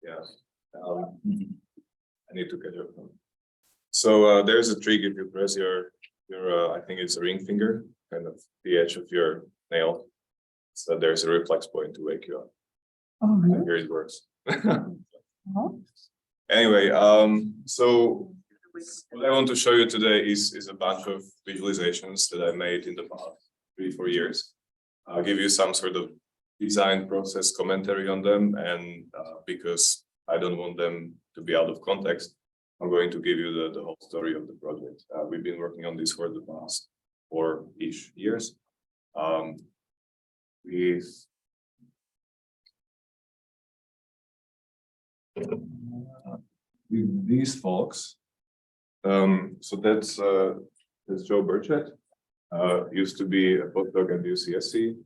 Yeah. I need to catch up. So there's a trick if you press your I think it's a ring finger, kind of the edge of your nail. So there's a reflex point to wake you up. Oh, really? Here it works. Oh. Anyway, so what I want to show you today is a bunch of visualizations that I made in the past 3-4 years. I'll give you some sort of design process commentary on them, and because I don't want them to be out of context, I'm going to give you the whole story of the project. We've been working on this for the past 4-ish years. With these folks, so that's Joe Burchett, used to be a postdoc at UCSC,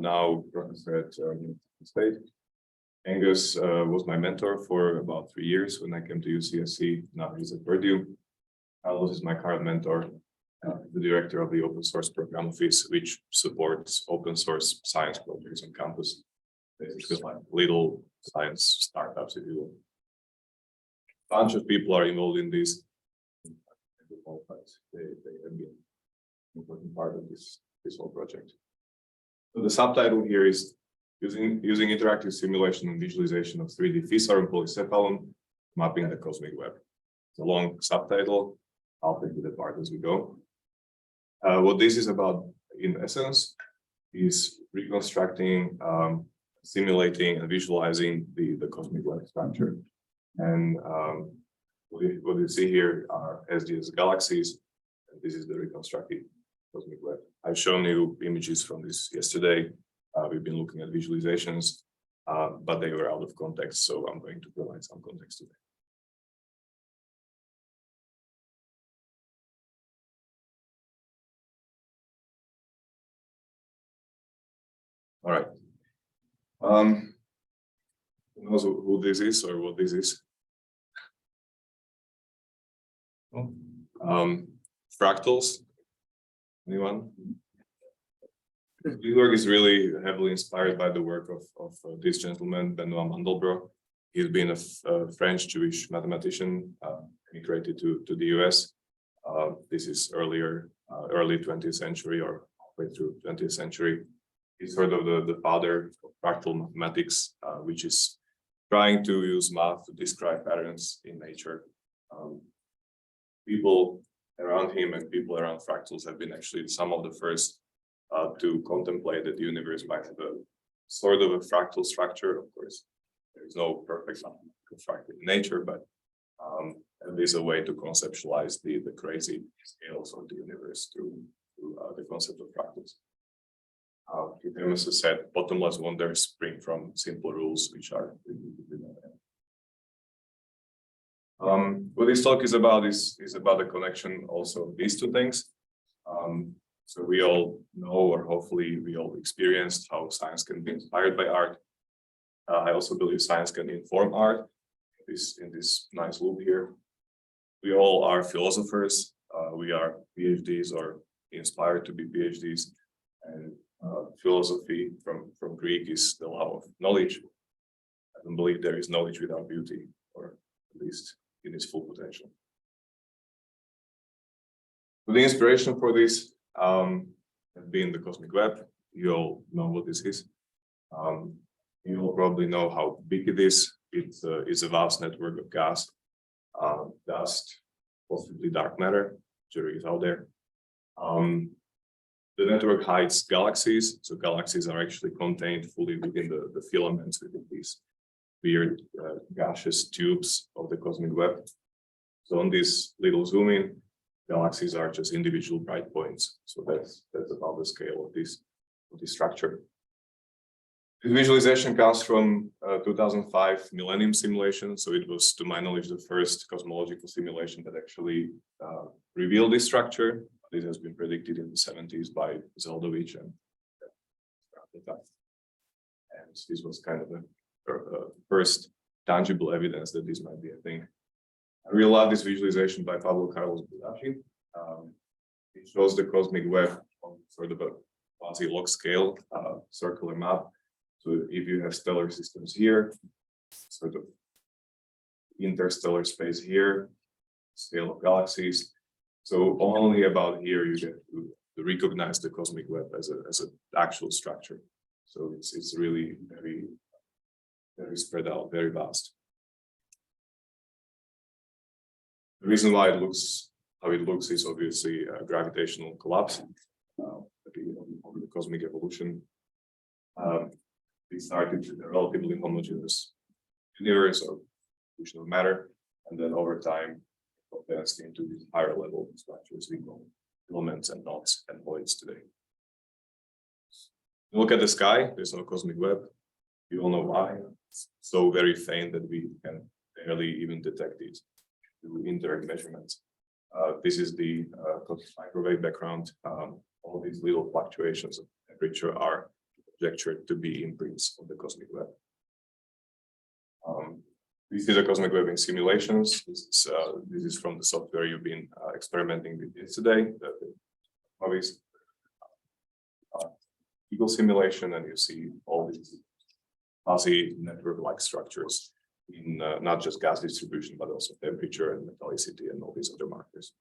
now professor at State. Angus was my mentor for about 3 years when I came to UCSC. Now he's at Purdue. Carlos is my current mentor, the director of the open source program office, which supports open source science projects on campus. Basically like little science startups, if you will. A bunch of people are involved in this. They have been an important part of this whole project. So the subtitle here is using interactive simulation and visualization of 3D fissile and polycephalon, mapping the cosmic web. It's a long subtitle. I'll take it apart as we go. What this is about, in essence, is reconstructing, simulating, and visualizing the cosmic web structure. And what you see here are SDS galaxies, and this is the reconstructed cosmic web. I've shown you images from this yesterday. We've been looking at visualizations, but they were out of context, so I'm going to provide some context today. All right. Who knows who this is or what this is? Fractals. Anyone? This work is really heavily inspired by the work of this gentleman, Benoit Mandelbrot. He's been a French-Jewish mathematician, immigrated to the US. This is early 20th century or halfway through 20th century. He's sort of the father of fractal mathematics, which is trying to use math to describe patterns in nature. People around him and people around fractals have been actually some of the first to contemplate that the universe might have a sort of a fractal structure. Of course, there is no perfect fractal in nature, but at least a way to conceptualize the crazy scales of the universe through the concept of fractals. He famously said, bottomless wonders spring from simple rules, which are what this talk is about the connection also of these two things. So we all know, or hopefully we all experienced, how science can be inspired by art. I also believe science can inform art in this nice loop here. We all are philosophers. We are PhDs or inspired to be PhDs. And philosophy from Greek is the love of knowledge. I don't believe there is knowledge without beauty, or at least in its full potential. So the inspiration for this has been the cosmic web. You all know what this is. You all probably know how big it is. It's a vast network of gas, dust, possibly dark matter. Jury is out there. The network hides galaxies, so galaxies are actually contained fully within the filaments within these weird gaseous tubes of the cosmic web. So on this little zoom in, galaxies are just individual bright points. So that's about the scale of this structure. This visualization comes from 2005 Millennium simulation. So it was, to my knowledge, the first cosmological simulation that actually revealed this structure. This has been predicted in the 70s by Zeldovich and this was kind of the first tangible evidence that this might be a thing. I really love this visualization by Pablo Carlos Budashi. It shows the cosmic web on sort of a quasi-log scale, circular map. So if you have stellar systems here, sort of interstellar space here, scale of galaxies. So only about here you get to recognize the cosmic web as an actual structure. So it's really very spread out, very vast. The reason why it looks how it looks is obviously a gravitational collapse of the cosmic evolution. We started with a relatively homogeneous universe or evolution of matter, and then over time advanced into these higher level structures we call filaments and knots and voids today. Look at the sky, there's no cosmic web. You all know why. It's so very faint that we can barely even detect it through indirect measurements. This is the cosmic microwave background. All these little fluctuations of temperature are conjectured to be imprints of the cosmic web. We see the cosmic web in simulations. This is from the software you've been experimenting with yesterday, the movies. Eagle simulation, and you see all these fuzzy network-like structures in not just gas distribution, but also temperature and metallicity and all these other markers.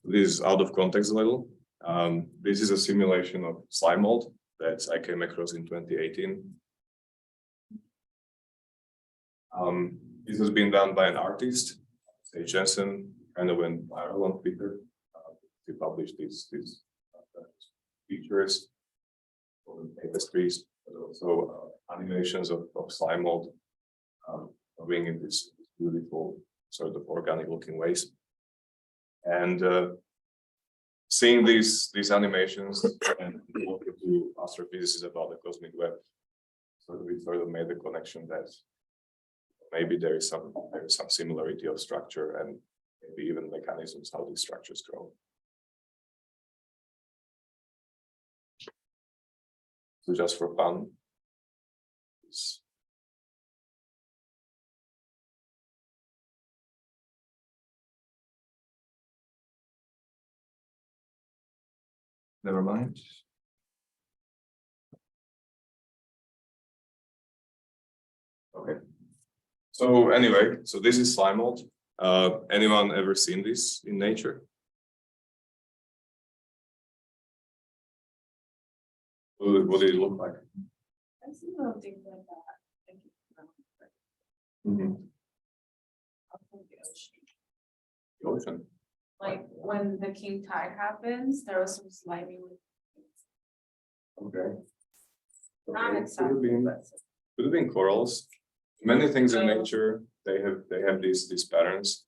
This is out of context a little. This is a simulation of slime mold that I came across in 2018. This has been done by an artist, Sage Jensen, kind of went viral on Twitter. He published these features or tapestries, but also animations of slime mold moving in this beautiful sort of organic looking ways. And seeing these animations and talking to astrophysicists about the cosmic web, so we sort of made the connection that maybe there is some similarity of structure and maybe even mechanisms how these structures grow. So just for fun, never mind. Okay. So anyway, so this is slime mold. Anyone ever seen this in nature? What did it look like? I've seen little things like that. Mm-hmm. Up in the ocean. The ocean. Like when the king tide happens, there was some slimy. Okay. Not Okay. exactly. Could have been corals. Many things in nature they have these patterns.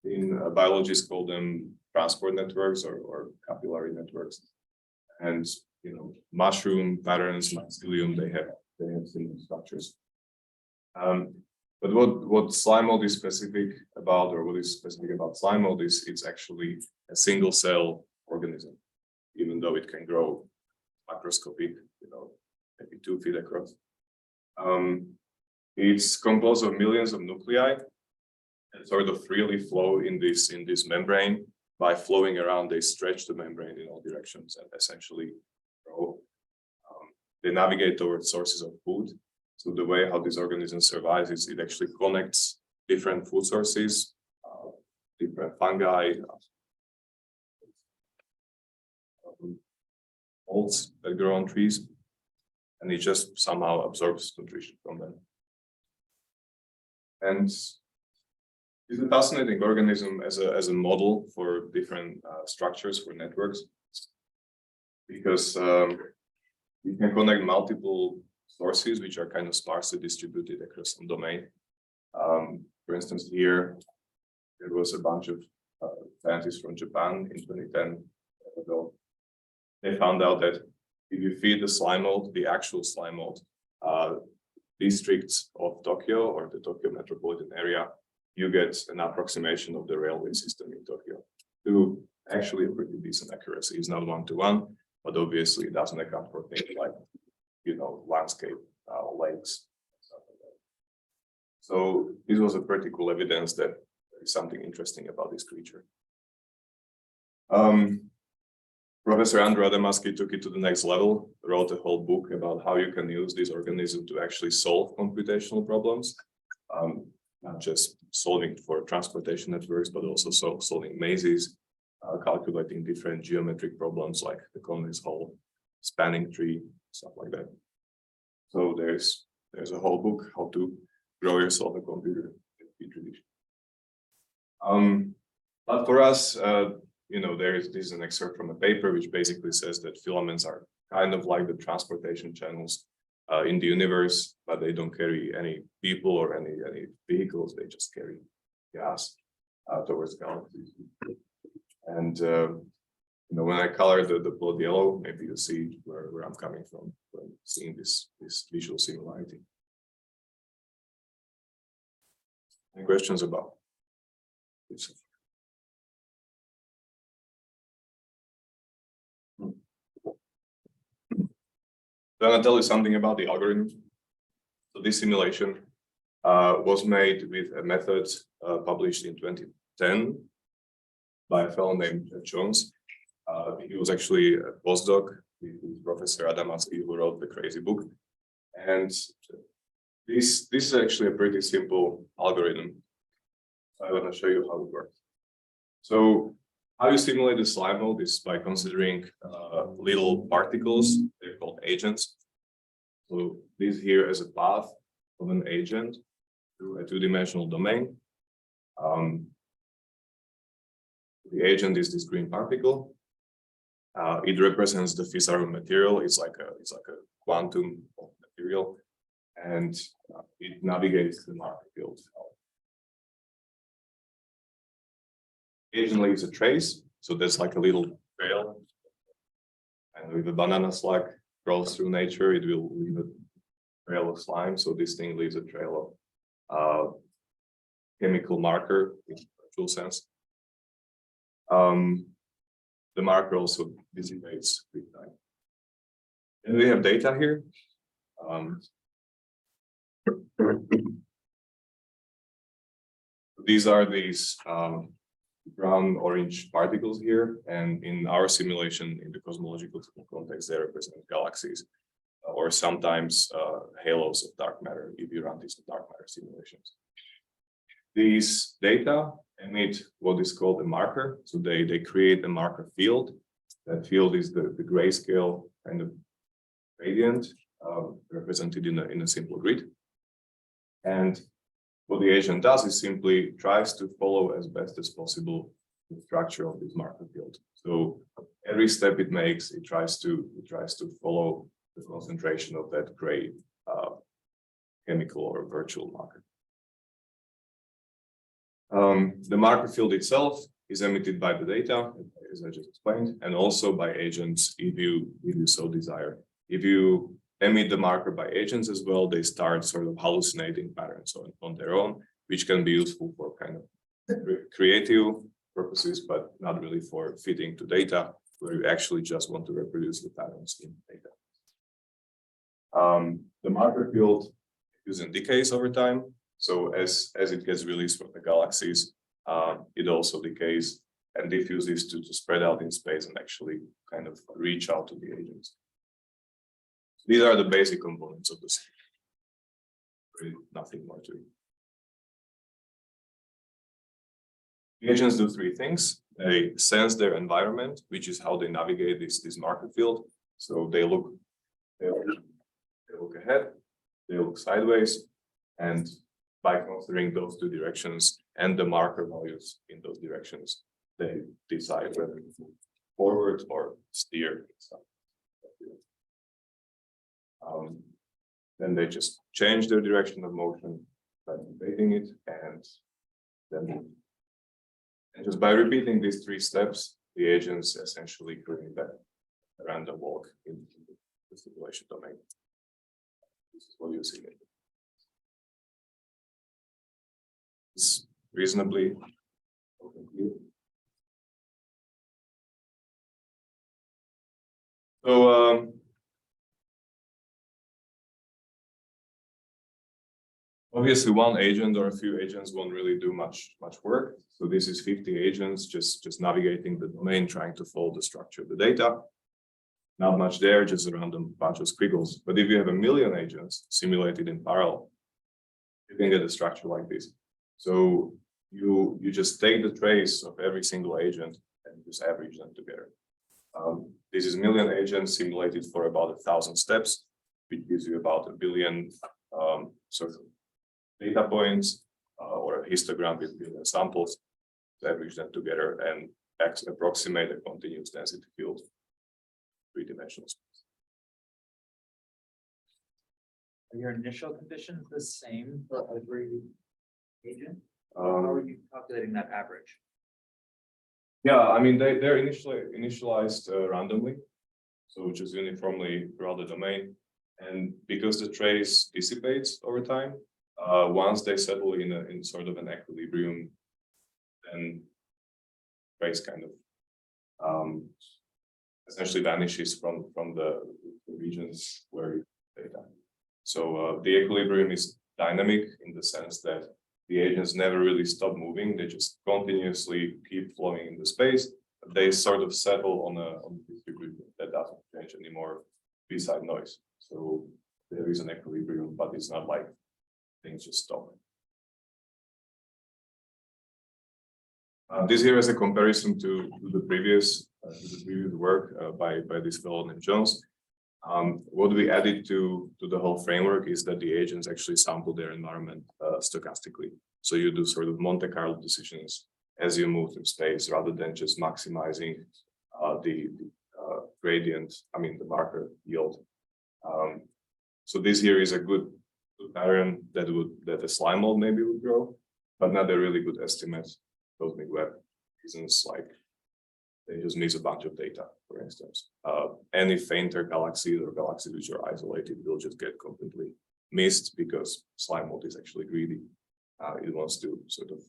In biologists call them transport networks or capillary networks. And mushroom patterns, mycelium, they have similar structures. But what slime mold is specific about, or what is specific about slime mold is it's actually a single cell organism, even though it can grow macroscopic, maybe 2 feet across. It's composed of millions of nuclei and sort of freely flow in this membrane. By flowing around, they stretch the membrane in all directions and essentially grow. They navigate towards sources of food. So the way how this organism survives is it actually connects different food sources, different fungi, molds that grow on trees, and it just somehow absorbs nutrition from them. And it's a fascinating organism as a model for different structures for networks, because you can connect multiple sources which are kind of sparsely distributed across some domain. For instance, here there was a bunch of scientists from Japan in 2010 ago. They found out that if you feed the slime mold, the actual slime mold, districts of Tokyo or the Tokyo metropolitan area, you get an approximation of the railway system in Tokyo to actually a pretty decent accuracy. It's not 1-to-1, but obviously it doesn't account for things like, landscape, lakes, stuff like that. So this was a pretty cool evidence that there is something interesting about this creature. Professor Andrew Adamaski took it to the next level, wrote a whole book about how you can use this organism to actually solve computational problems, not just solving for transportation networks, but also solving mazes, calculating different geometric problems like the convex hull, spanning tree, stuff like that. So there's a whole book how to grow yourself a computer in Petri dish. But for us, this is an excerpt from a paper which basically says that filaments are kind of like the transportation channels in the universe, but they don't carry any people or any vehicles. They just carry gas towards galaxies. And when I color the blood yellow, maybe you see where I'm coming from when seeing this visual similarity. Any questions about this? So I'm going to tell you something about the algorithm. So this simulation was made with a method published in 2010 by a fellow named Adjunct. He was actually a postdoc with Professor Adamaski, who wrote the crazy book. And this is actually a pretty simple algorithm. I want to show you how it works. So how you simulate the slime mold is by considering little particles. They're called agents. So this here is a path of an agent through a two-dimensional domain. The agent is this green particle. It represents the fissile material. It's like a quantum of material, and it navigates the marker field. Agent leaves a trace, so there's like a little trail. And if a banana slug crawls through nature, it will leave a trail of slime. So this thing leaves a trail of chemical marker in virtual sense. The marker also dissipates with time. And we have data here. These are these brown orange particles here, and in our simulation in the cosmological context they represent galaxies or sometimes halos of dark matter if you run these dark matter simulations. These data emit what is called a marker, so they create a marker field. That field is the grayscale kind of gradient represented in a simple grid. And what the agent does is simply tries to follow as best as possible the structure of this marker field. So every step it makes, it tries to follow the concentration of that gray chemical or virtual marker. The marker field itself is emitted by the data, as I just explained, and also by agents if you so desire. If you emit the marker by agents as well, they start sort of hallucinating patterns on their own, which can be useful for kind of creative purposes, but not really for fitting to data, where you actually just want to reproduce the patterns in data. The marker field using decays over time. So as it gets released from the galaxies, it also decays and diffuses to spread out in space and actually kind of reach out to the agents. These are the basic components of the system. Really nothing more to it. The agents do three things. They sense their environment, which is how they navigate this marker field. So they look ahead, they look sideways, and by considering those two directions and the marker values in those directions, they decide whether to move forward or steer. Then they just change their direction of motion by rotating it, and just by repeating these three steps, the agents essentially create that random walk in the simulation domain. This is what you see. It's reasonably clear. So, Obviously, one agent or a few agents won't really do much work. So this is 50 agents just navigating the domain, trying to follow the structure of the data. Not much there, just a random bunch of squiggles. But if you have a million agents simulated in parallel, you can get a structure like this. So you just take the trace of every single agent and just average them together. This is million agents simulated for about 1,000 steps, which gives you about 1 billion sort of data points or a histogram with billion samples, to average them together and approximate a continuous density field, three-dimensional space. Are your initial conditions the same for every agent? How are you calculating that average? Yeah, I mean, they're initialized randomly, so just uniformly throughout the domain. And because the trace dissipates over time, once they settle in sort of an equilibrium, then trace kind of essentially vanishes from the regions where you data. So the equilibrium is dynamic in the sense that the agents never really stop moving; they just continuously keep flowing in the space. They sort of settle on a distribution that doesn't change anymore beside noise. So there is an equilibrium, but it's not like things just stop. This here is a comparison to the previous work by this fellow named Jones. What we added to the whole framework is that the agents actually sample their environment stochastically. So you do sort of Monte Carlo decisions as you move through space, rather than just maximizing the gradient, I mean the marker yield. So this here is a good pattern that a slime mold maybe would grow, but not a really good estimate. Cosmic web reasons like they just miss a bunch of data, for instance. Any fainter galaxies or galaxies which are isolated will just get completely missed because slime mold is actually greedy. It wants to sort of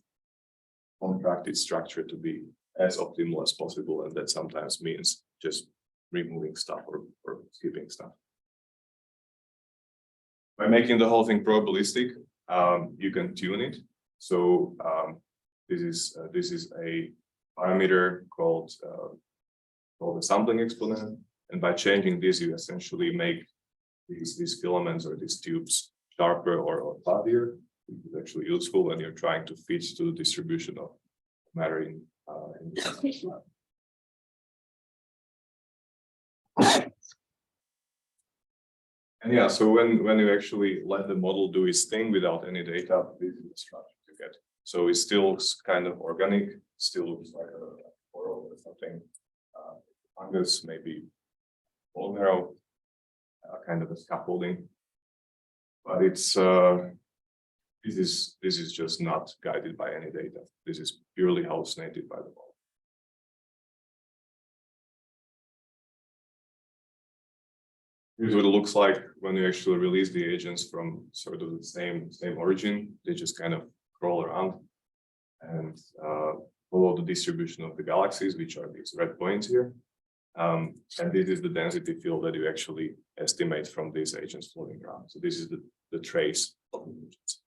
contract its structure to be as optimal as possible, and that sometimes means just removing stuff or skipping stuff. By making the whole thing probabilistic, you can tune it. So this is a parameter called the sampling exponent, and by changing this, you essentially make these filaments or these tubes sharper or fuzzier, which is actually useful when you're trying to fit to the distribution of matter in the And yeah, so when you actually let the model do its thing without any data, this is the structure you get. So it still looks kind of organic, still looks like a coral or something, fungus, maybe bone marrow, kind of a scaffolding. But it's this is just not guided by any data. This is purely hallucinated by the model. Here's what it looks like when you actually release the agents from sort of the same origin. They just kind of crawl around and follow the distribution of the galaxies, which are these red points here. And this is the density field that you actually estimate from these agents floating around. So this is the trace of the agents.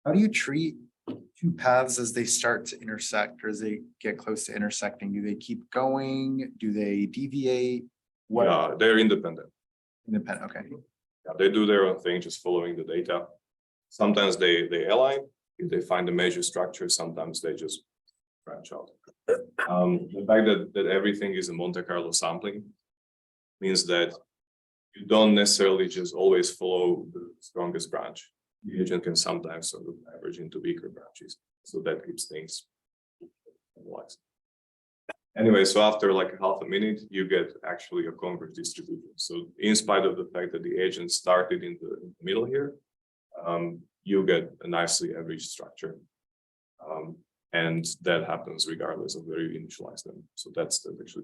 How do you treat two paths as they start to intersect or as they get close to intersecting? Do they keep going? Do they deviate? What? Yeah, they're independent. Independent, okay. Yeah, they do their own thing, just following the data. Sometimes they align if they find a major structure. Sometimes they just branch out. The fact that everything is a Monte Carlo sampling means that you don't necessarily just always follow the strongest branch. The agent can sometimes sort of average into weaker branches, so that keeps things analyzed. Anyway, so after like half a minute, you get actually a converge distribution. So in spite of the fact that the agent started in the middle here, you get a nicely averaged structure. And that happens regardless of where you initialize them. So that's actually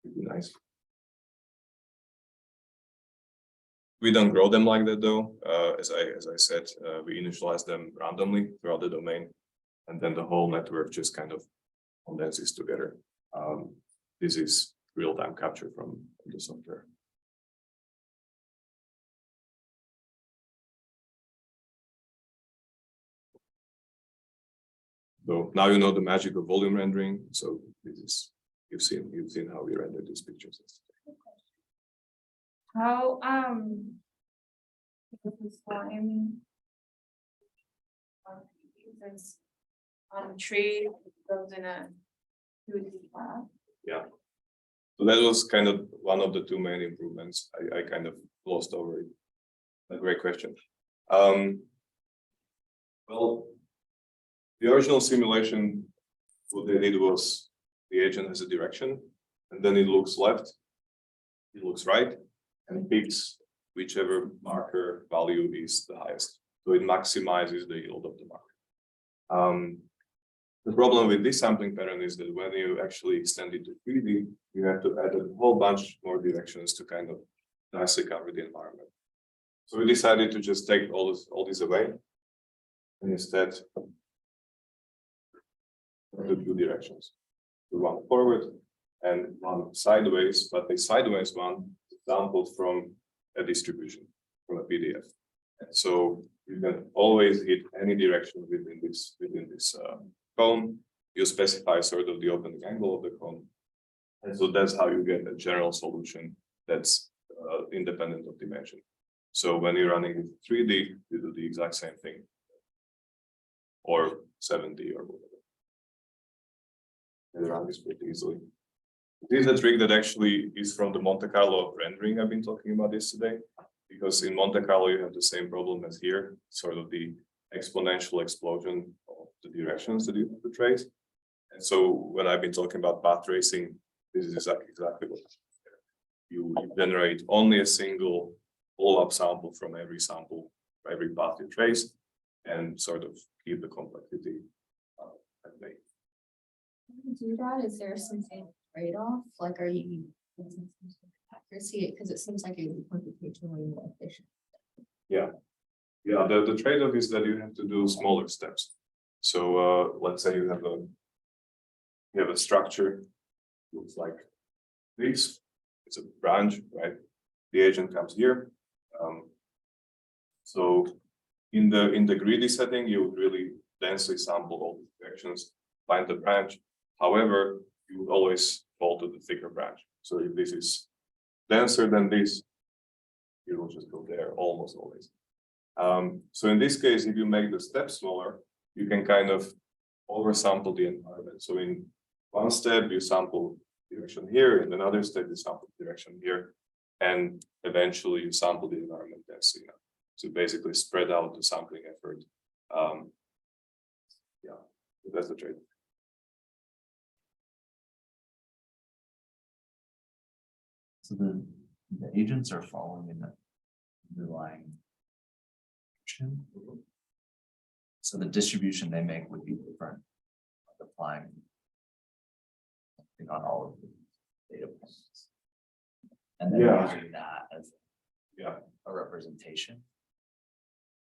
pretty nice. We don't grow them like that though. As I said, we initialize them randomly throughout the domain, and then the whole network just kind of condenses together. This is real-time capture from the software. So now you know the magic of volume rendering. So this is you've seen how we render these pictures. How, this slime is on a tree, goes in a 2D class. Yeah. So that was kind of one of the two main improvements. I kind of glossed over it. A great question. Well, the original simulation, what they did was the agent has a direction, and then it looks left, it looks right, and picks whichever marker value is the highest. So it maximizes the yield of the marker. The problem with this sampling pattern is that when you actually extend it to 3D, you have to add a whole bunch more directions to kind of nicely cover the environment. So we decided to just take all this away, and instead do two directions. One forward and one sideways, but the sideways one is sampled from a distribution, from a PDF. And so you can always hit any direction within this cone. You specify sort of the opening angle of the cone. And so that's how you get a general solution that's independent of dimension. So when you're running in 3D, you do the exact same thing. Or 7D or whatever. And run this pretty easily. This is a trick that actually is from the Monte Carlo rendering I've been talking about yesterday. Because in Monte Carlo, you have the same problem as here, sort of the exponential explosion of the directions that you have to trace. And so when I've been talking about path tracing, this is exactly what you generate only a single follow-up sample from every sample, every path you trace, and sort of keep the complexity at bay. Do that? Is there some kind of trade-off? Like, are you accuracy? Because it seems like it would be computationally more efficient. Yeah, the trade-off is that you have to do smaller steps. So let's say you have a structure, looks like this. It's a branch, right? The agent comes here. So in the greedy setting, you would really densely sample all the directions, find the branch. However, you would always fall to the thicker branch. So if this is denser than this, you will just go there almost always. So in this case, if you make the step smaller, you can kind of oversample the environment. So in one step, you sample direction here, in another step, you sample direction here, and eventually you sample the environment densely. So basically spread out the sampling effort. Yeah, that's the trade. So the agents are following in the underlying distribution. So the distribution they make would be different, like applying on all of the data points. And then using that as a representation.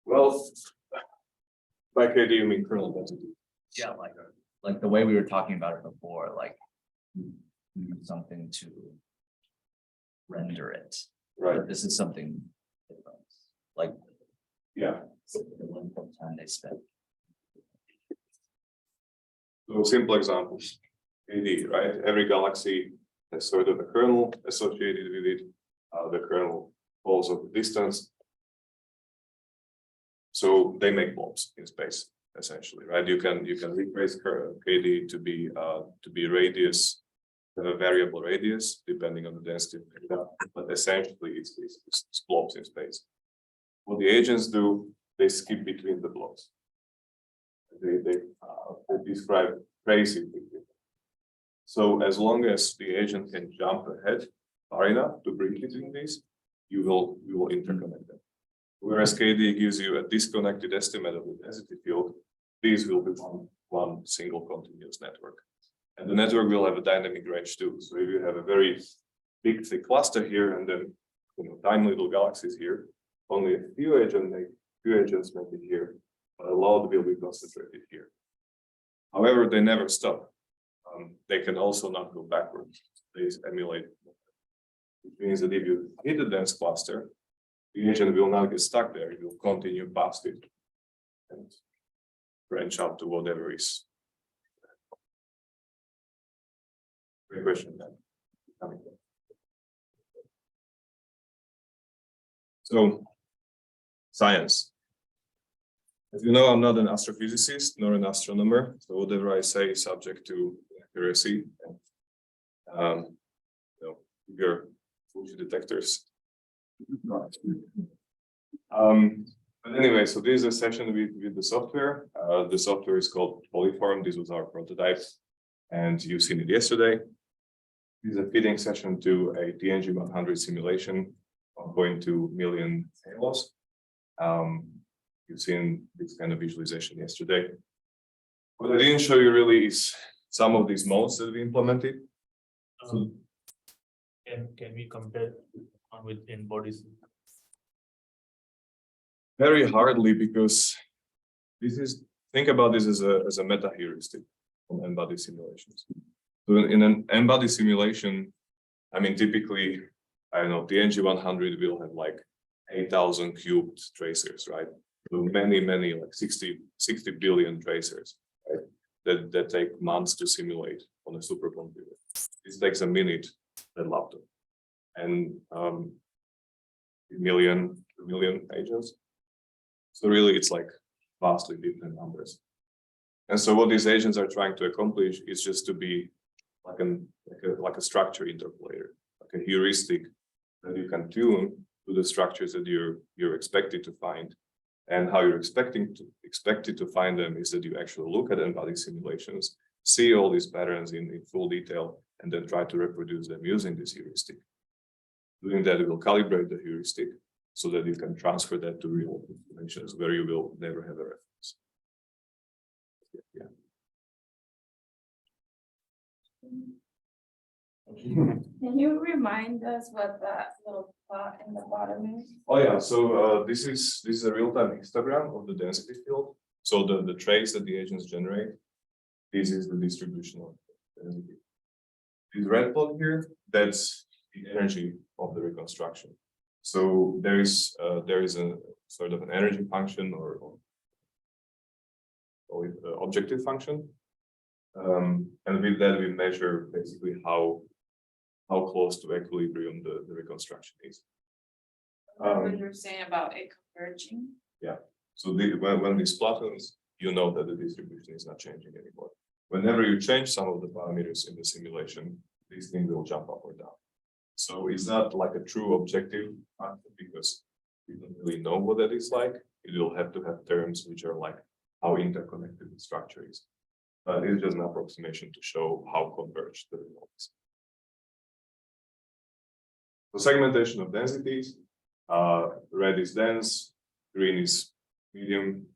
Well, by KD, you mean kernel density? Yeah, like the way we were talking about it before, like we do something to render it. Right. But this is something different. Like Yeah. the one time they spent. So simple examples. KD, right? Every galaxy has sort of a kernel associated with it. The kernel falls of the distance. So they make blobs in space, essentially, right? You can retrace KD to be radius, have a variable radius depending on the density of data, but essentially it's blobs in space. What the agents do, they skip between the blobs. They describe tracing between. So as long as the agent can jump ahead far enough to bring between these, you will interconnect them. Whereas KD gives you a disconnected estimate of the density field, these will be one single continuous network. And the network will have a dynamic range too. So if you have a very big, thick cluster here, and then tiny little galaxies here, only a few agents make it here, but a lot will be concentrated here. However, they never stop. They can also not go backwards. They emulate, which means that if you hit a dense cluster, the agent will not get stuck there. It will continue past it and branch out to whatever is Great question. So, science. As you know, I'm not an astrophysicist nor an astronomer, so whatever I say is subject to Vera C. Bigger bullshit detectors. But anyway, so this is a session with the software. The software is called Polyphorm. This was our prototype, and you've seen it yesterday. This is a fitting session to a TNG 100 simulation, 1.2 million halos. You've seen this kind of visualization yesterday. What I didn't show you really is some of these modes that we implemented. Can we compare one with in bodies? Very hardly, because think about this as a meta heuristic from n-body simulations. So in an n-body simulation, I mean, typically, I don't know, TNG 100 will have like 8,000 cubed tracers, right? So many, like 60 billion tracers, right? That take months to simulate on a supercomputer. This takes a minute at laptop, and a million agents. So really, it's like vastly different numbers. And so what these agents are trying to accomplish is just to be like a structure interpolator, like a heuristic that you can tune to the structures that you're expected to find. And how you're expected to find them is that you actually look at n-body simulations, see all these patterns in full detail, and then try to reproduce them using this heuristic. Doing that, it will calibrate the heuristic so that you can transfer that to real simulations where you will never have a reference. Yeah. Can you remind us what that little plot in the bottom is? Oh yeah, so this is a real-time histogram of the density field. So the trace that the agents generate, this is the distribution of density. This red plot here, that's the energy of the reconstruction. So there is a sort of an energy function or objective function, and with that we measure basically how close to equilibrium the reconstruction is. What you're saying about it converging? Yeah. So when this flattens, you know that the distribution is not changing anymore. Whenever you change some of the parameters in the simulation, this thing will jump up or down. So it's not like a true objective factor because we don't really know what that is like. It will have to have terms which are like how interconnected the structure is. But it's just an approximation to show how converged the result is. So segmentation of densities, red is dense, green is medium,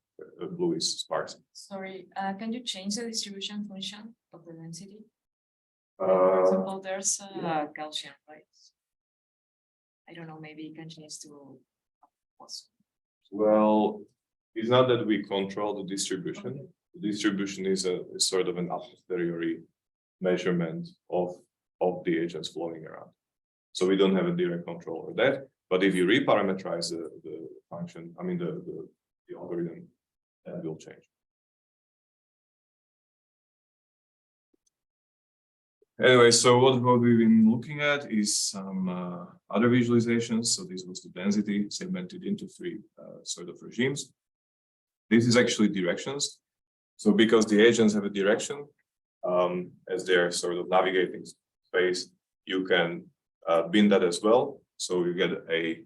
blue is sparse. Sorry, can you change the distribution function of the density? For example, there's a Gaussian, right? I don't know, maybe you can change to. Well, it's not that we control the distribution. Okay. The distribution is a sort of an a posteriori measurement of the agents flowing around. So we don't have a direct control over that. But if you reparameterize the function, I mean the algorithm, that will change. Anyway, so what we've been looking at is some other visualizations. So this was the density segmented into three sort of regimes. This is actually directions. So because the agents have a direction, as they're sort of navigating space, you can bin that as well. So you get a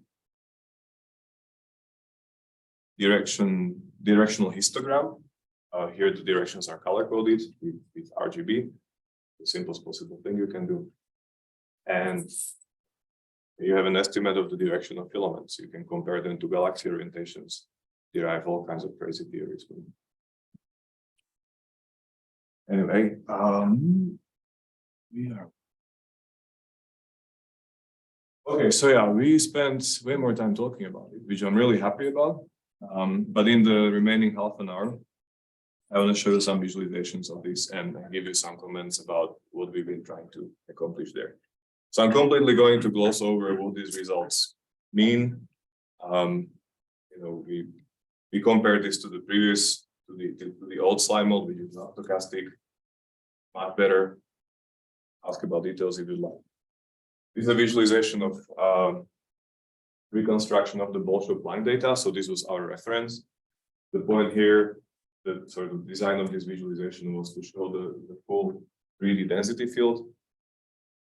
directional histogram. Here the directions are color coded with RGB. The simplest possible thing you can do. And you have an estimate of the direction of filaments. You can compare them to galaxy orientations, derive all kinds of crazy theories from them. Anyway, okay, so yeah, we spent way more time talking about it, which I'm really happy about. But in the remaining half an hour, I want to show you some visualizations of this and give you some comments about what we've been trying to accomplish there. So I'm completely going to gloss over what these results mean. We compare this to the previous, to the old slide mode, which is not stochastic, much better. ask about details if you'd like. This is a visualization of reconstruction of the Bolshoi line data. So this was our reference. The point here, the sort of design of this visualization was to show the full 3D density field.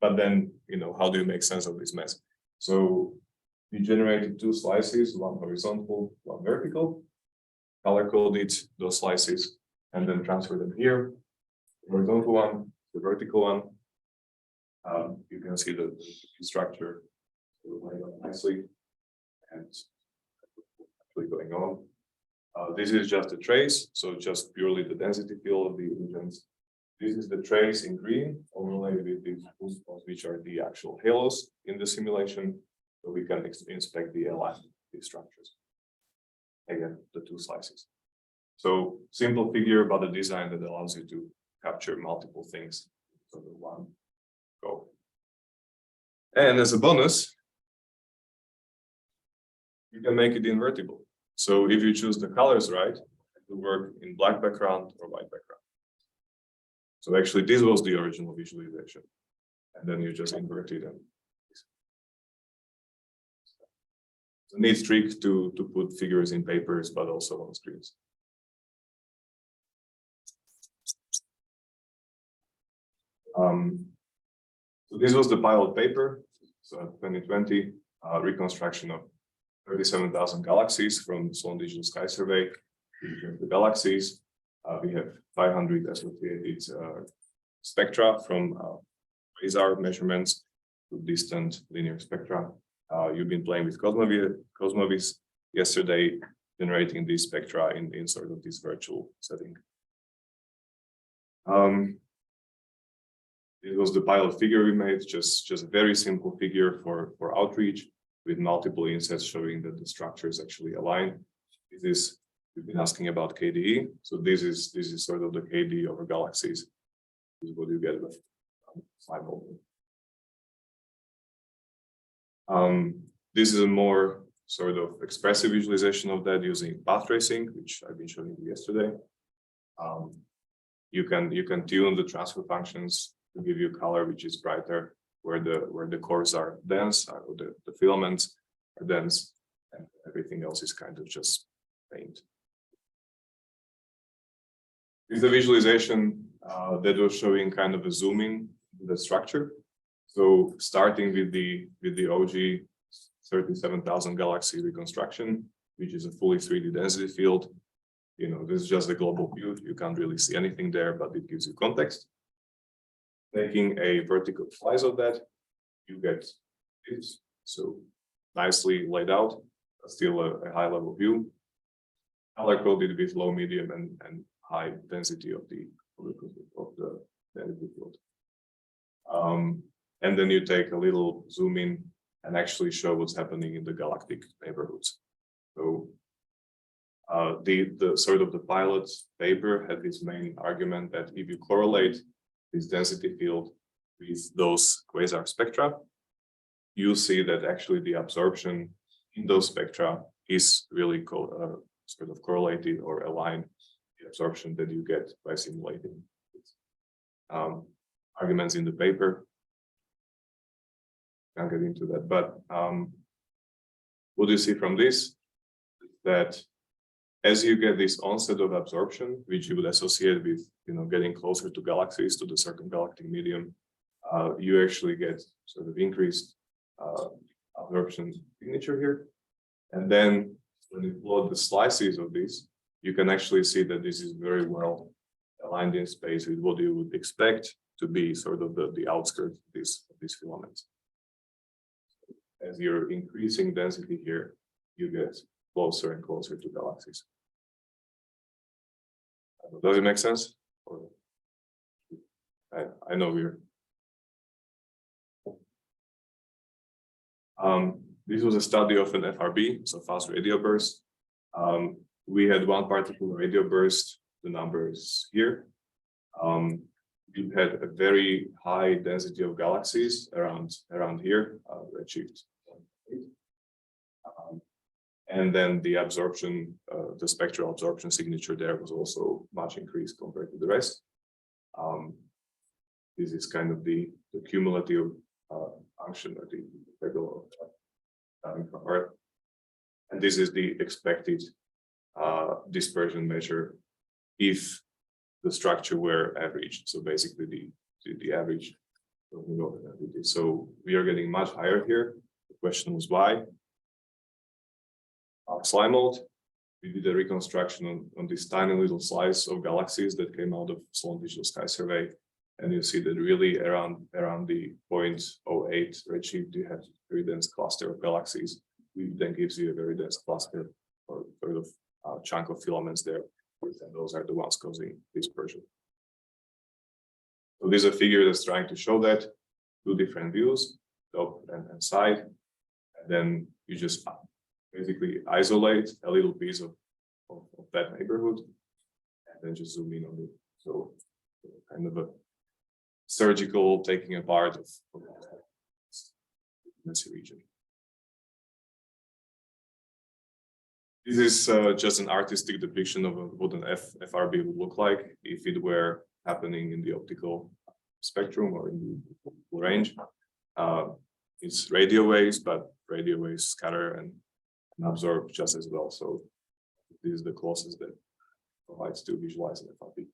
But then, how do you make sense of this mess? So we generated 2 slices, one horizontal, one vertical, color coded those slices, and then transferred them here. The horizontal one, the vertical one. You can see the structure laid out nicely and actually going on. This is just a trace, so just purely the density field of the regions. This is the trace in green overlaid with these blue spots, which are the actual halos in the simulation. So we can inspect the alignment of these structures. Again, the 2 slices. So simple figure, but a design that allows you to capture multiple things. So the one go. And as a bonus, you can make it invertible. So if you choose the colors right, it will work in black background or white background. So actually, this was the original visualization. And then you just invert it. And it's a neat trick to put figures in papers, but also on screens. So this was the pilot paper, so 2020 reconstruction of 37,000 galaxies from Sloan Digital Sky Survey. The galaxies, we have 500 associated spectra from quasar measurements to distant linear spectra. You've been playing with Cosmovis yesterday, generating these spectra in sort of this virtual setting. It was the pilot figure we made, just a very simple figure for outreach with multiple insets showing that the structure is actually aligned. We've been asking about KDE. So this is sort of the KDE over galaxies. This is what you get with slide open. This is a more sort of expressive visualization of that using path tracing, which I've been showing you yesterday. You can tune the transfer functions to give you color which is brighter where the cores are dense, or the filaments are dense, and everything else is kind of just paint. This is a visualization that was showing kind of a zooming the structure. So starting with the OG 37,000 galaxy reconstruction, which is a fully 3D density field. This is just a global view. You can't really see anything there, but it gives you context. Taking a vertical slice of that, you get this. So nicely laid out, still a high level view. Color coded with low, medium, and high density of the density field. And then you take a little zoom in and actually show what's happening in the galactic neighborhoods. So the sort of the pilot paper had this main argument that if you correlate this density field with those quasar spectra, you see that actually the absorption in those spectra is really sort of correlated or aligned the absorption that you get by simulating arguments in the paper. Can't get into that, but what do you see from this? That as you get this onset of absorption, which you would associate with getting closer to galaxies, to the circumgalactic medium, you actually get sort of increased absorption signature here. And then when you plot the slices of this, you can actually see that this is very well aligned in space with what you would expect to be sort of the outskirts of these filaments. As you're increasing density here, you get closer and closer to galaxies. Does it make sense? I know we're. This was a study of an FRB, so fast radio burst. We had one particular radio burst, the number is here. We had a very high density of galaxies around here, redshift. And then the absorption, the spectral absorption signature there was also much increased compared to the rest. this is kind of the cumulative function or the integral of Earth. And this is the expected dispersion measure if the structure were averaged. So basically the average. So we are getting much higher here. The question was why? Slime mold. We did a reconstruction on this tiny little slice of galaxies that came out of Sloan Digital Sky Survey. And you see that really around the 0.08 redshift, you have a very dense cluster of galaxies, which then gives you a very dense cluster or sort of chunk of filaments there. And those are the ones causing dispersion. So there's a figure that's trying to show that two different views, top and side. And then you just basically isolate a little piece of that neighborhood and then just zoom in on it. So kind of a surgical taking apart of this region. This is just an artistic depiction of what an FRB would look like if it were happening in the optical spectrum or in the range. It's radio waves, but radio waves scatter and absorb just as well. So this is the closest that provides to visualize an FRB.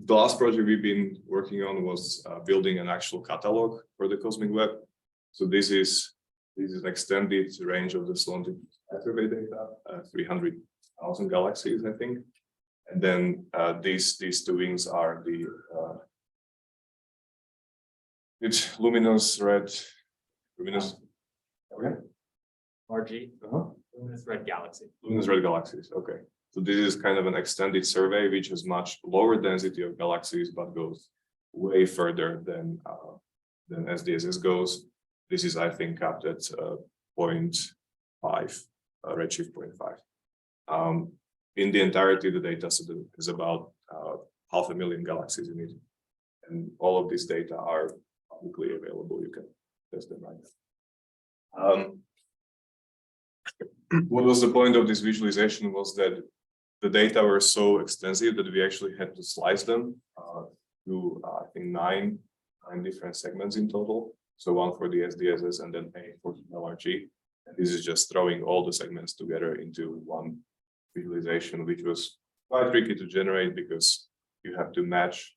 The last project we've been working on was building an actual catalog for the cosmic web. So this is an extended range of the Sloan survey data, 300,000 galaxies, I think. And then these two wings are the it's luminous red, luminous. Okay. RG, luminous red galaxy. Luminous red galaxies. Okay. So this is kind of an extended survey, which has much lower density of galaxies, but goes way further than SDSS goes. This is, I think, capped at 0.5, redshift 0.5. In the entirety, the data set is about 500,000 galaxies in it. And all of these data are publicly available. You can test them right now. What was the point of this visualization was that the data were so extensive that we actually had to slice them to, I think, nine different segments in total. So one for the SDSS and then 8 for the LRG. And this is just throwing all the segments together into one visualization, which was quite tricky to generate because you have to match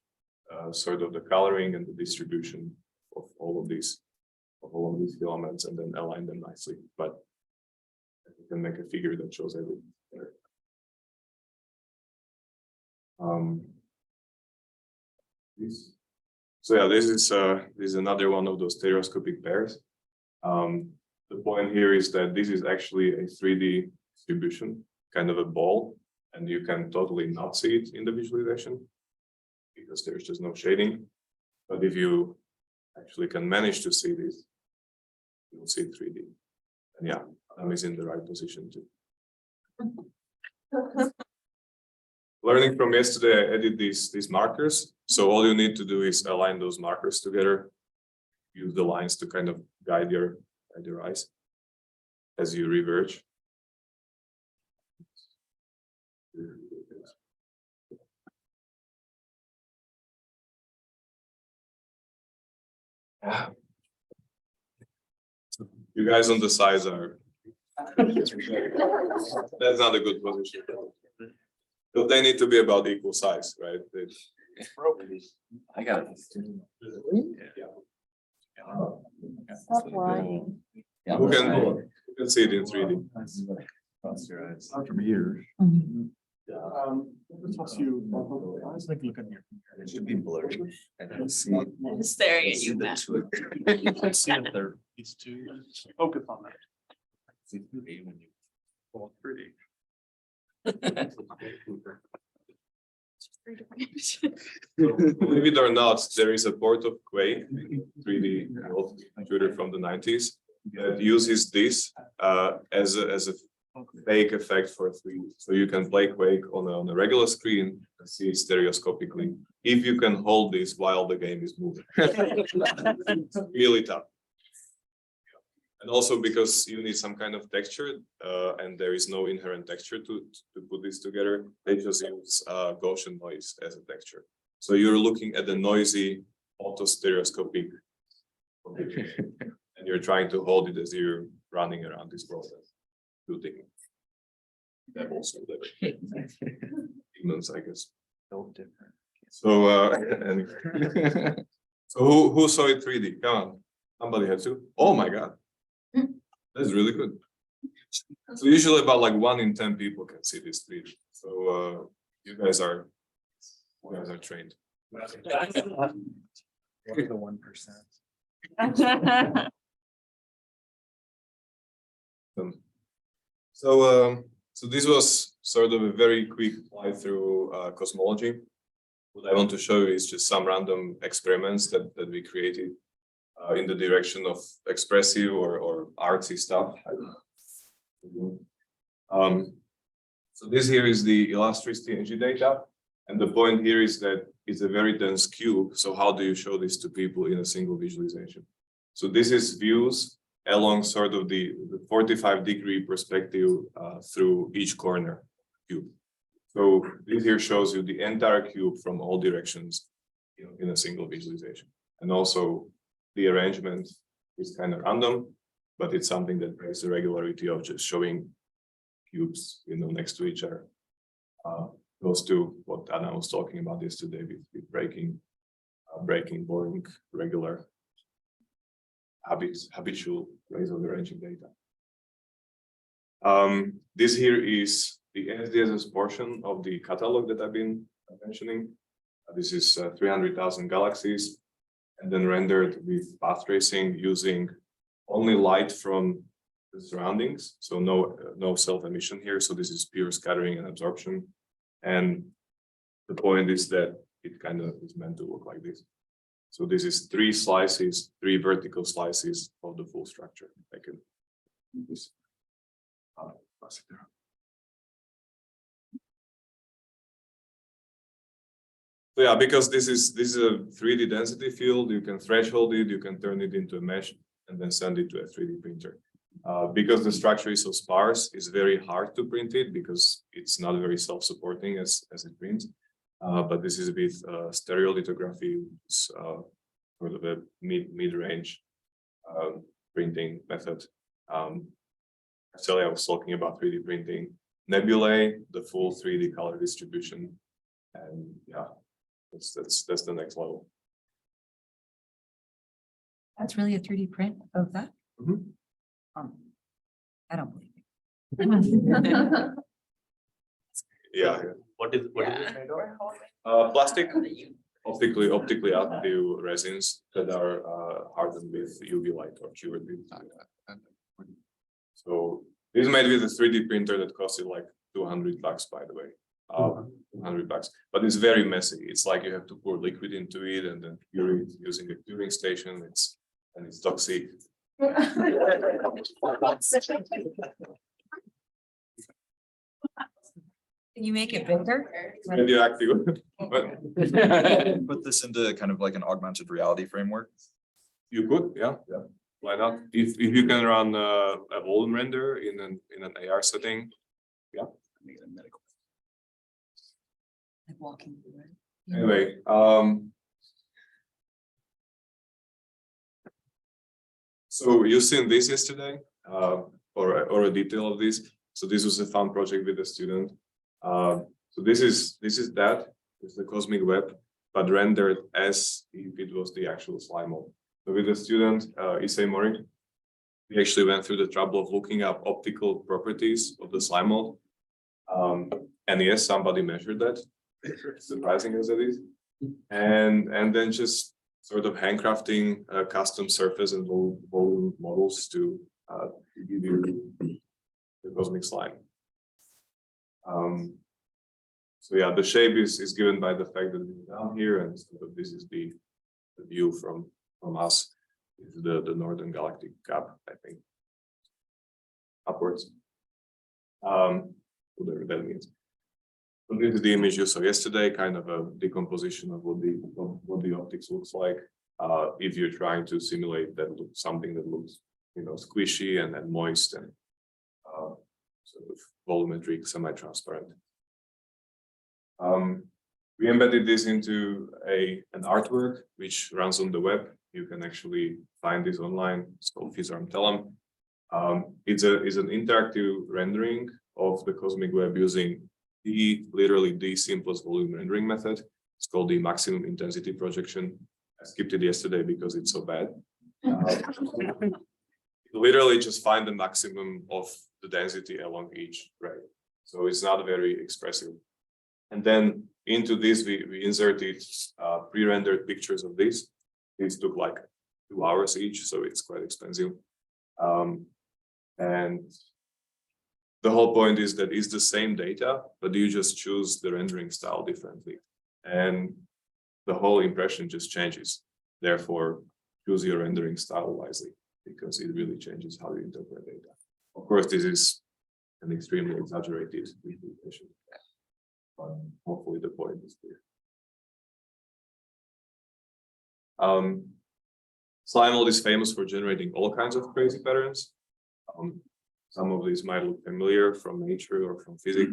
sort of the coloring and the distribution of all of these filaments and then align them nicely. But you can make a figure that shows everything there. So yeah, this is another one of those stereoscopic pairs. The point here is that this is actually a 3D distribution, kind of a ball, and you can totally not see it in the visualization because there's just no shading. But if you actually can manage to see this, you'll see 3D. And yeah, I'm in the right position too. Learning from yesterday, I added these markers. So all you need to do is align those markers together. Use the lines to kind of guide your eyes as you reverge. You guys on the sides are. That's not a good position. But they need to be about equal size, right? I got it. Stop lying. Yeah. You can see it in 3D. Cross your eyes. From here. It should be blurry. I don't see. I'm staring at you, Matt. You can see if they're these two. Focus on that. See 3D when you. All pretty. Believe it or not, there is a port of Quake 3D computer from the 90s that uses this as a fake effect for 3D. So you can play Quake on a regular screen and see it stereoscopically if you can hold this while the game is moving. It's really tough. And also because you need some kind of texture, and there is no inherent texture to put this together, they just use Gaussian noise as a texture. So you're looking at the noisy autostereoscopic configuration, and you're trying to hold it as you're running around this process. Building that also demons, I guess. So different. So and so who saw it 3D? Come on, somebody had to. Oh my god, that's really good. So usually about like 1 in 10 people can see this 3D. So you guys are trained. What are the 1%? So this was sort of a very quick fly through cosmology. What I want to show you is just some random experiments that we created in the direction of expressive or artsy stuff. So this here is the elasticity energy data. And the point here is that it's a very dense cube. So how do you show this to people in a single visualization? So this is views along sort of the 45-degree perspective through each corner cube. So this here shows you the entire cube from all directions, you know, in a single visualization. And also the arrangement is kind of random, but it's something that breaks the regularity of just showing cubes, you know, next to each other. Goes to what Anna was talking about yesterday with breaking boring, regular habitual ways of arranging data. This here is the SDSS portion of the catalog that I've been mentioning. This is 300,000 galaxies, and then rendered with path tracing using only light from the surroundings. So no self-emission here. So this is pure scattering and absorption. And the point is that it kind of is meant to look like this. So this is 3 slices, 3 vertical slices of the full structure. I can do this. So yeah, because this is a 3D density field, you can threshold it, you can turn it into a mesh, and then send it to a 3D printer. Because the structure is so sparse, it's very hard to print it because it's not very self-supporting as it prints. But this is with stereolithography, sort of a mid-range printing method. Actually, I was talking about 3D printing nebulae, the full 3D color distribution, and yeah, that's the next level. That's really a 3D print of that? Mhm. I don't believe it. Yeah. What is it made of? Plastic, optically active resins that are hardened with UV light or cured with. So this is made with a 3D printer that costed like $200, by the way. $200, but it's very messy. It's like you have to pour liquid into it and then cure it using a curing station. It's toxic. Can you make it bigger? Radioactive. But Put this into kind of like an augmented reality framework. you could, yeah. Why not? If you can run a volume render in an AR setting, yeah. Like walking through it. Anyway, so you've seen this yesterday, or a detail of this. So this was a fun project with a student. So this is the cosmic web, but rendered as if it was the actual slime mold. So with the student, Issei Mori, we actually went through the trouble of looking up optical properties of the slime mold. And yes, somebody measured that, surprising as it is. And then just sort of handcrafting custom surface and volume models to give you the cosmic slime. So yeah, the shape is given by the fact that we're down here, and sort of this is the view from us, the northern galactic cap, I think, upwards. Whatever that means. So this is the image you saw yesterday, kind of a decomposition of what the optics looks like. If you're trying to simulate something that looks squishy and then moist and sort of volumetric, semi-transparent. We embedded this into an artwork which runs on the web. You can actually find this online. It's called Physiorm Telem. It's an interactive rendering of the cosmic web using literally the simplest volume rendering method. It's called the maximum intensity projection. I skipped it yesterday because it's so bad. Literally just find the maximum of the density along each ray. So it's not very expressive. And then into this, we inserted pre-rendered pictures of this. These took like 2 hours each, so it's quite expensive. And the whole point is that it's the same data, but you just choose the rendering style differently. And the whole impression just changes. Therefore, choose your rendering style wisely, because it really changes how you interpret data. Of course, this is an extremely exaggerated representation, but hopefully the point is clear. SlimeMold is famous for generating all kinds of crazy patterns. Some of these might look familiar from nature or from physics.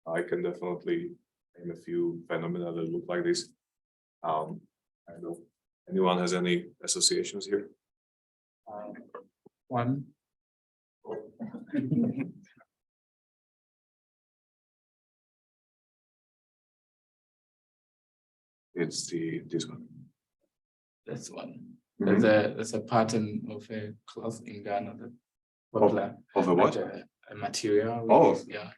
I can definitely name a few phenomena that look like this. I don't know. Anyone has any associations here? One. It's this one. That's one. Mhm. There's a pattern of a cloth in Ghana that popular. Of a what? Like a material. Oh. Yeah.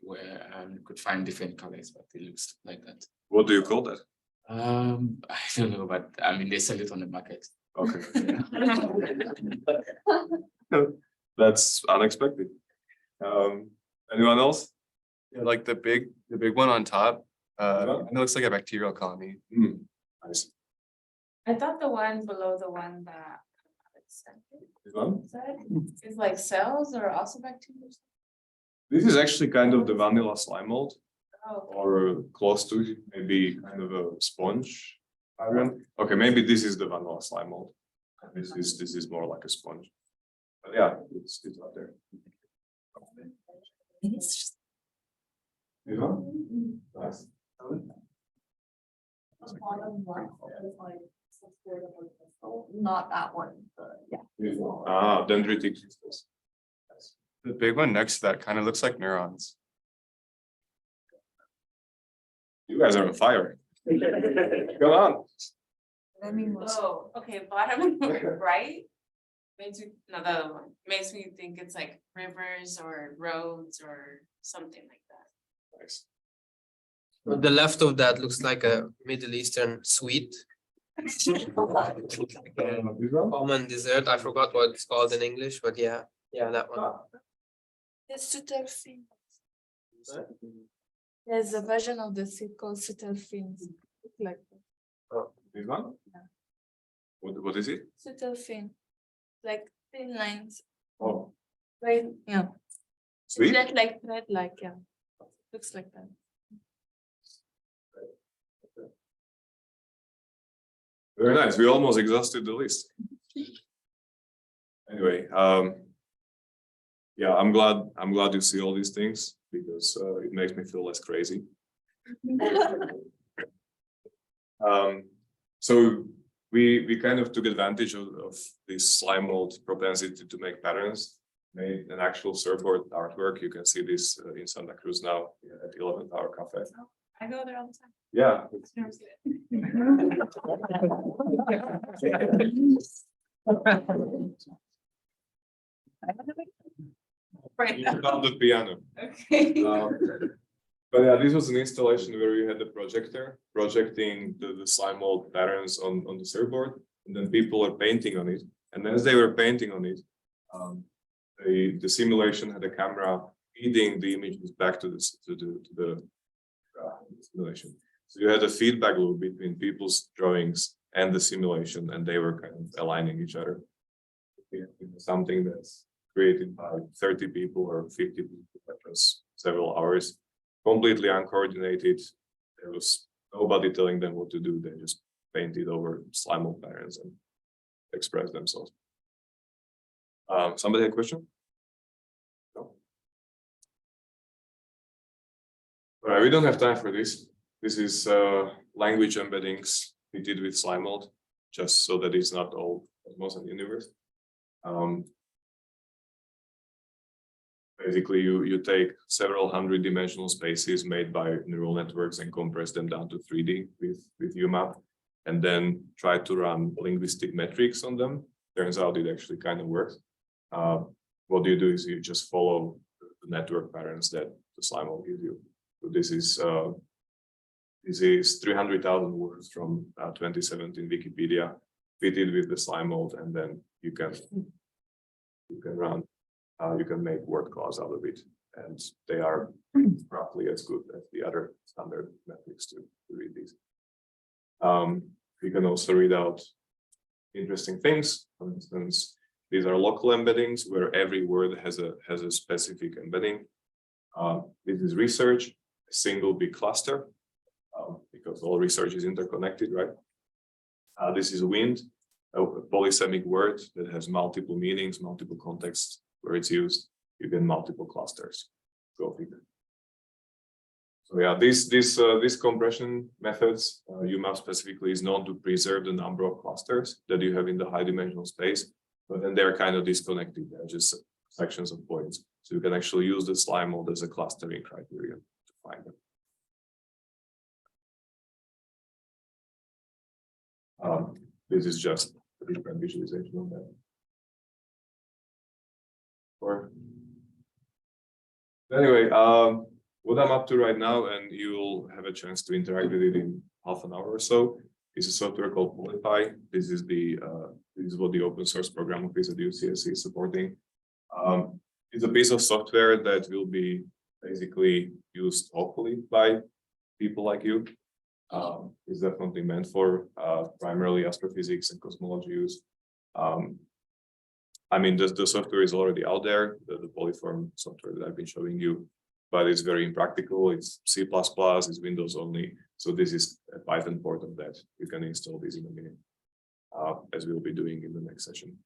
Where you could find different colors, but it looks like that. What do you call that? I don't know, but I mean they sell it on the market. Okay. That's unexpected. Anyone else? Yeah, like the big one on top. It looks like a bacterial colony. Nice. I thought the one below the one that This one? is like cells or also bacteria. This is actually kind of the vanilla slime mold, Oh, or close to it, maybe kind of a sponge pattern. Okay, maybe this is the vanilla slime mold. This is more like a sponge. But yeah, it's up there. It's just This one? Nice. Not that one, but yeah. Dendritic crystals. The big one next to that kind of looks like neurons. You guys are on fire. Come on. I mean, oh, okay, bottom right. Makes me, no, the other one makes me think it's like rivers or roads or something like that. Nice. The left of that looks like a Middle Eastern sweet. Common dessert. I forgot what it's called in English, but yeah, that one. It's Sutelfin. There's a version of the seed called Sutelfin. Like This one? What is it? Sutelfin. Like thin lines. Oh, Right, yeah. sweet. Just like thread, like, yeah. Looks like that. Very nice. We almost exhausted the list. Anyway, yeah, I'm glad you see all these things because it makes me feel less crazy. So we kind of took advantage of this slime mold propensity to make patterns, made an actual surfboard artwork. You can see this in Santa Cruz now at 11th Hour Cafe. I go there all the time. Yeah. Right. You found the piano. Okay. But yeah, this was an installation where we had the projector projecting the slime mold patterns on the surfboard, and then people were painting on it. And as they were painting on it, the simulation had a camera feeding the images back to the simulation. So you had a feedback loop between people's drawings and the simulation, and they were kind of aligning each other. Something that's created by 30 people or 50 people across several hours, completely uncoordinated. There was nobody telling them what to do. They just painted over slime mold patterns and expressed themselves. Somebody have a question? No? All right, we don't have time for this. This is language embeddings we did with slime mold, just so that it's not all Cosmos and universe. Basically, you take several hundred dimensional spaces made by neural networks and compress them down to 3D with UMAP, and then try to run linguistic metrics on them. Turns out it actually kind of works. What you do is you just follow the network patterns that the slime will give you. So this is 300,000 words from 2017 Wikipedia fitted with the slime mold, and then you can run. You can make word clouds out of it, and they are roughly as good as the other standard metrics to read these. You can also read out interesting things. For instance, these are local embeddings where every word has a specific embedding. This is research, a single big cluster, because all research is interconnected, right? This is wind, a polysemic word that has multiple meanings, multiple contexts where it's used. You get multiple clusters. Go figure. So yeah, these compression methods, UMAP specifically, is known to preserve the number of clusters that you have in the high dimensional space, but then they're kind of disconnected. They're just sections of points. So you can actually use the slime mold as a clustering criterion to find them. This is just a different visualization of that. Anyway, what I'm up to right now, and you'll have a chance to interact with it in half an hour or so, is a software called PolyPhy. This is what the open source program office at UCSC is supporting. It's a piece of software that will be basically used hopefully by people like you. It's definitely meant for primarily astrophysics and cosmology use. I mean, the software is already out there, the Polyphorm software that I've been showing you, but it's very impractical. It's C++, it's Windows only. So this is a Python port of that. You can install this in a minute, as we'll be doing in the next session.